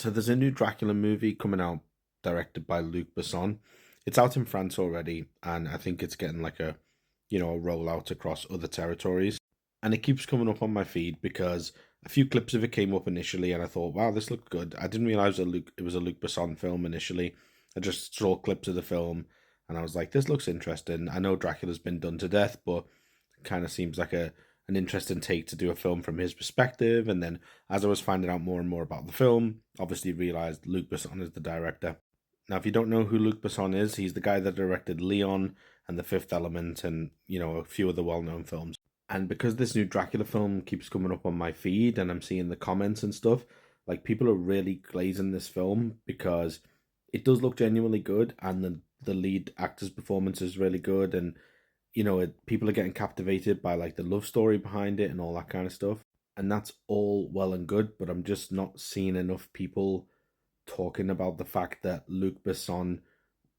So there's a new Dracula movie coming out directed by Luc Besson. It's out in France already, and I think it's getting like a rollout across other territories. And it keeps coming up on my feed because a few clips of it came up initially, and I thought, wow, this looked good. I didn't realize it was a Luc Besson film initially. I just saw clips of the film, and I was like, this looks interesting. I know Dracula's been done to death, but it kind of seems like a an interesting take to do a film from his perspective. And then as I was finding out more and more about the film, obviously realized Luc Besson is the director. Now, if you don't know who Luc Besson is, he's the guy that directed Leon and The Fifth Element and, a few other well-known films. And because this new Dracula film keeps coming up on my feed and I'm seeing the comments and stuff, like people are really glazing this film because it does look genuinely good and the lead actor's performance is really good and people are getting captivated by like the love story behind it and all that kind of stuff. And that's all well and good, but I'm just not seeing enough people talking about the fact that Luc Besson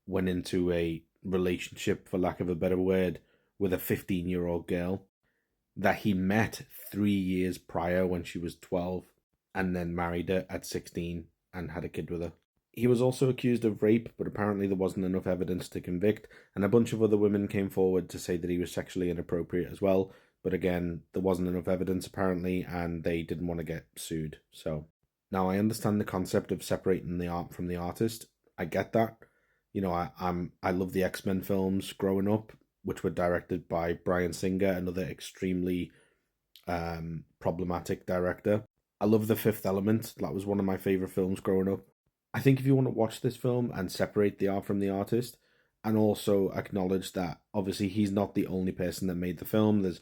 went into a relationship, for lack of a better word, with a 15-year-old girl that he met 3 years prior when she was 12 and then married her at 16 and had a kid with her. He was also accused of rape, but apparently there wasn't enough evidence to convict, and a bunch of other women came forward to say that he was sexually inappropriate as well. But again, there wasn't enough evidence apparently, and they didn't want to get sued. So now I understand the concept of separating the art from the artist. I get that. I love the X-Men films growing up, which were directed by Bryan Singer, another extremely problematic director. I love The Fifth Element. That was one of my favorite films growing up. I think if you want to watch this film and separate the art from the artist, and also acknowledge that obviously he's not the only person that made the film. There's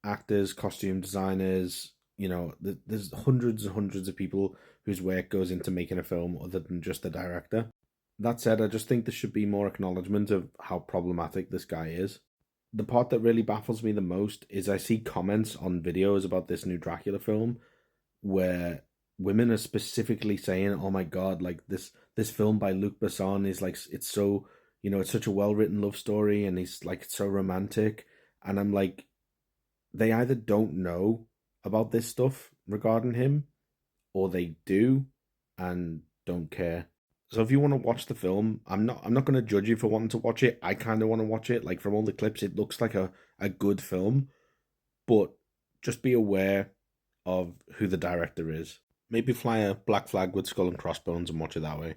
actors, costume designers, there's hundreds and hundreds of people whose work goes into making a film other than just the director. That said, I just think there should be more acknowledgement of how problematic this guy is. The part that really baffles me the most is I see comments on videos about this new Dracula film where women are specifically saying, "Oh my god, like this film by Luc Besson is like it's so it's such a well written love story and he's like so romantic," and I'm like, they either don't know about this stuff regarding him, or they do and don't care. So if you want to watch the film, I'm not going to judge you for wanting to watch it. I kind of want to watch it. Like from all the clips, it looks like a good film, but just be aware of who the director is. Maybe fly a black flag with skull and crossbones and watch it that way.